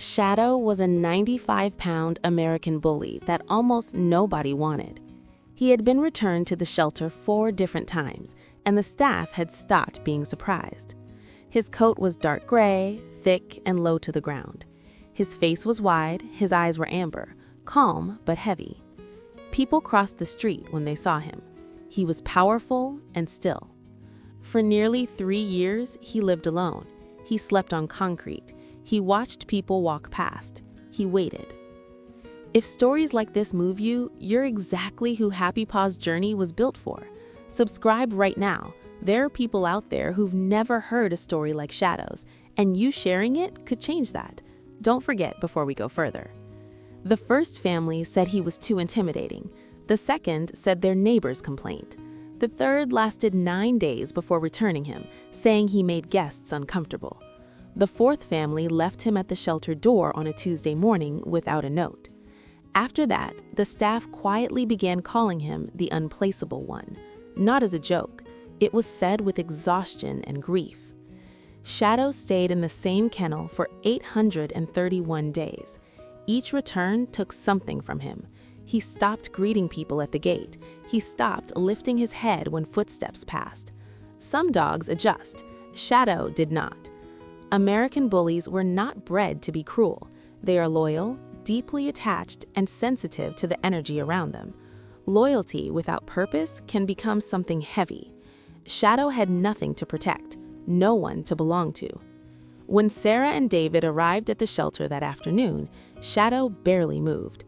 Shadow was a 95-pound American bully that almost nobody wanted. He had been returned to the shelter 4 different times, and the staff had stopped being surprised. His coat was dark gray, thick, and low to the ground. His face was wide, his eyes were amber, calm but heavy. People crossed the street when they saw him. He was powerful and still. For nearly 3 years, he lived alone. He slept on concrete. He watched people walk past. He waited. If stories like this move you, you're exactly who Happy Paws Journey was built for. Subscribe right now. There are people out there who've never heard a story like Shadow's, and you sharing it could change that. Don't forget before we go further. The first family said he was too intimidating. The second said their neighbors complained. The third lasted 9 days before returning him, saying he made guests uncomfortable. The fourth family left him at the shelter door on a Tuesday morning without a note. After that, the staff quietly began calling him the unplaceable one. Not as a joke, it was said with exhaustion and grief. Shadow stayed in the same kennel for 831 days. Each return took something from him. He stopped greeting people at the gate. He stopped lifting his head when footsteps passed. Some dogs adjust. Shadow did not. American bullies were not bred to be cruel. They are loyal, deeply attached, and sensitive to the energy around them. Loyalty without purpose can become something heavy. Shadow had nothing to protect, no one to belong to. When Sarah and David arrived at the shelter that afternoon, Shadow barely moved.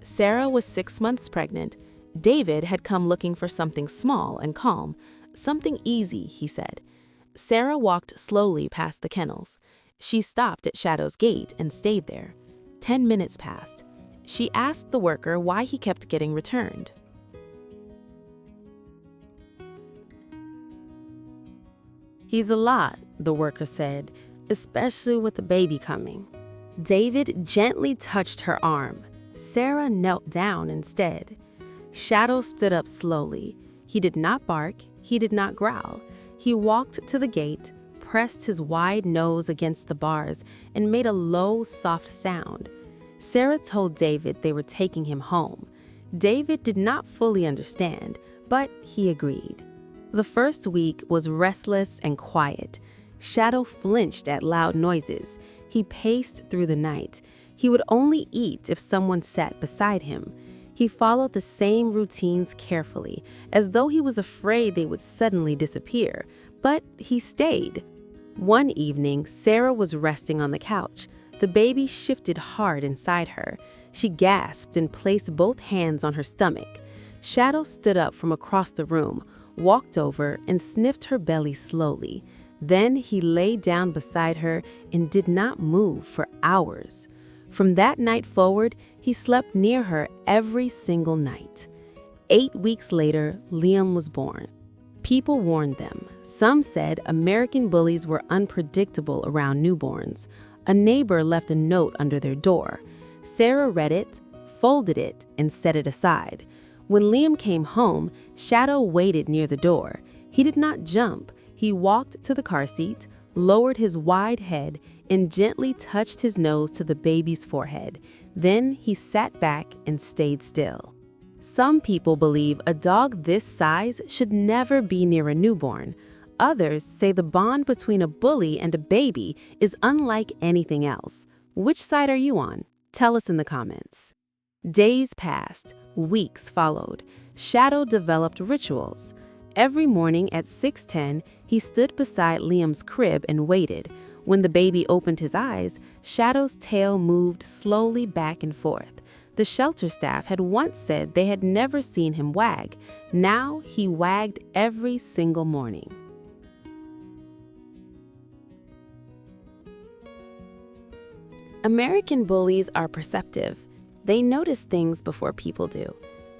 Sarah was 6 months pregnant. David had come looking for something small and calm, something easy, he said. Sarah walked slowly past the kennels. She stopped at Shadow's gate and stayed there. 10 minutes passed. She asked the worker why he kept getting returned. "He's a lot," the worker said, "especially with the baby coming." David gently touched her arm. Sarah knelt down instead. Shadow stood up slowly. He did not bark. He did not growl. He walked to the gate, pressed his wide nose against the bars, and made a low, soft sound. Sarah told David they were taking him home. David did not fully understand, but he agreed. The first week was restless and quiet. Shadow flinched at loud noises. He paced through the night. He would only eat if someone sat beside him. He followed the same routines carefully, as though he was afraid they would suddenly disappear, but he stayed. One evening, Sarah was resting on the couch. The baby shifted hard inside her. She gasped and placed both hands on her stomach. Shadow stood up from across the room, walked over, and sniffed her belly slowly. Then he lay down beside her and did not move for hours. From that night forward, he slept near her every single night. 8 weeks later, Liam was born. People warned them. Some said American bullies were unpredictable around newborns. A neighbor left a note under their door. Sarah read it, folded it, and set it aside. When Liam came home, Shadow waited near the door. He did not jump. He walked to the car seat, lowered his wide head, and gently touched his nose to the baby's forehead. Then he sat back and stayed still. Some people believe a dog this size should never be near a newborn. Others say the bond between a bully and a baby is unlike anything else. Which side are you on? Tell us in the comments. Days passed, weeks followed. Shadow developed rituals. Every morning at 6:10, he stood beside Liam's crib and waited. When the baby opened his eyes, Shadow's tail moved slowly back and forth. The shelter staff had once said they had never seen him wag. Now he wagged every single morning. American bullies are perceptive. They notice things before people do.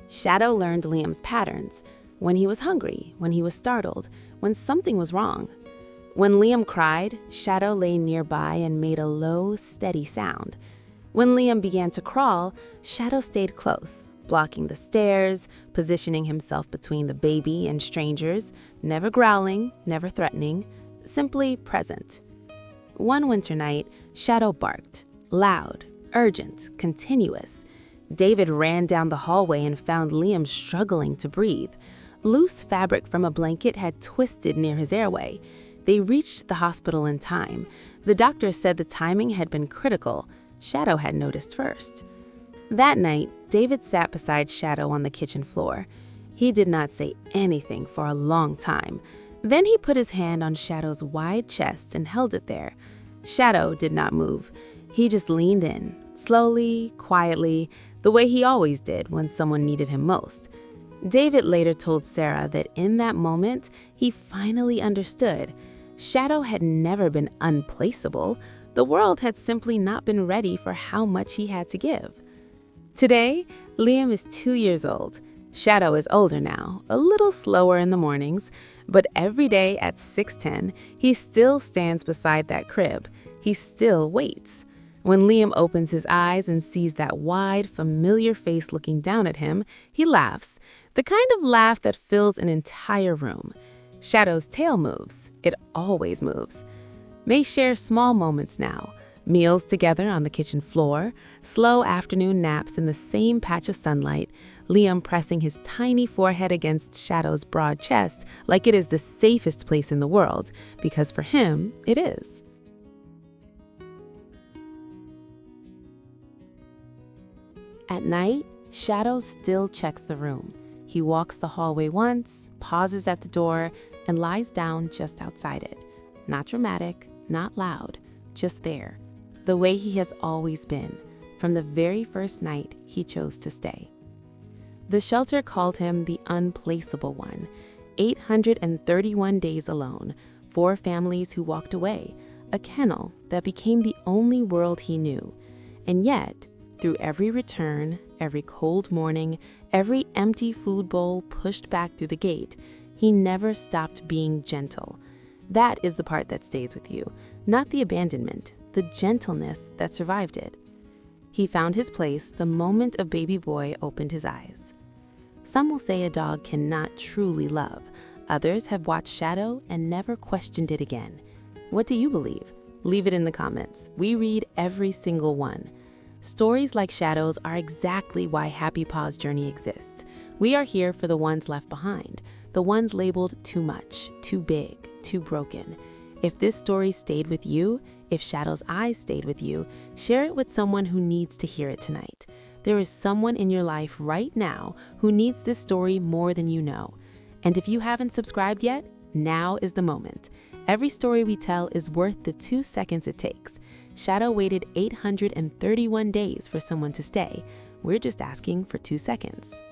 Shadow learned Liam's patterns. When he was hungry, when he was startled, when something was wrong. When Liam cried, Shadow lay nearby and made a low, steady sound. When Liam began to crawl, Shadow stayed close, blocking the stairs, positioning himself between the baby and strangers, never growling, never threatening, simply present. One winter night, Shadow barked. loud, urgent, continuous. David ran down the hallway and found Liam struggling to breathe. Loose fabric from a blanket had twisted near his airway. They reached the hospital in time. The doctor said the timing had been critical. Shadow had noticed first. That night, David sat beside Shadow on the kitchen floor. He did not say anything for a long time. Then he put his hand on Shadow's wide chest and held it there. Shadow did not move. He just leaned in, slowly, quietly, the way he always did when someone needed him most. David later told Sarah that in that moment, he finally understood. Shadow had never been unplaceable. The world had simply not been ready for how much he had to give. Today, Liam is 2 years old. Shadow is older now, a little slower in the mornings, but every day at 6:10, he still stands beside that crib. He still waits. When Liam opens his eyes and sees that wide, familiar face looking down at him, he laughs, the kind of laugh that fills an entire room. Shadow's tail moves. It always moves. They share small moments now, meals together on the kitchen floor, slow afternoon naps in the same patch of sunlight, Liam pressing his tiny forehead against Shadow's broad chest like it is the safest place in the world, because for him, it is. At night, Shadow still checks the room. He walks the hallway once, pauses at the door, and lies down just outside it. Not dramatic, not loud, just there, the way he has always been, from the very first night he chose to stay. The shelter called him the unplaceable one. 831 days alone, 4 families who walked away, a kennel that became the only world he knew. And yet, through every return, every cold morning, every empty food bowl pushed back through the gate, he never stopped being gentle. That is the part that stays with you, not the abandonment, the gentleness that survived it. He found his place the moment a baby boy opened his eyes. Some will say a dog cannot truly love. Others have watched Shadow and never questioned it again. What do you believe? Leave it in the comments. We read every single one. Stories like Shadow's are exactly why Happy Paws Journey exists. We are here for the ones left behind, the ones labeled too much, too big, too broken. If this story stayed with you, if Shadow's eyes stayed with you, share it with someone who needs to hear it tonight. There is someone in your life right now who needs this story more than you know. And if you haven't subscribed yet, now is the moment. Every story we tell is worth the 2 seconds it takes. Shadow waited 831 days for someone to stay. We're just asking for 2 seconds.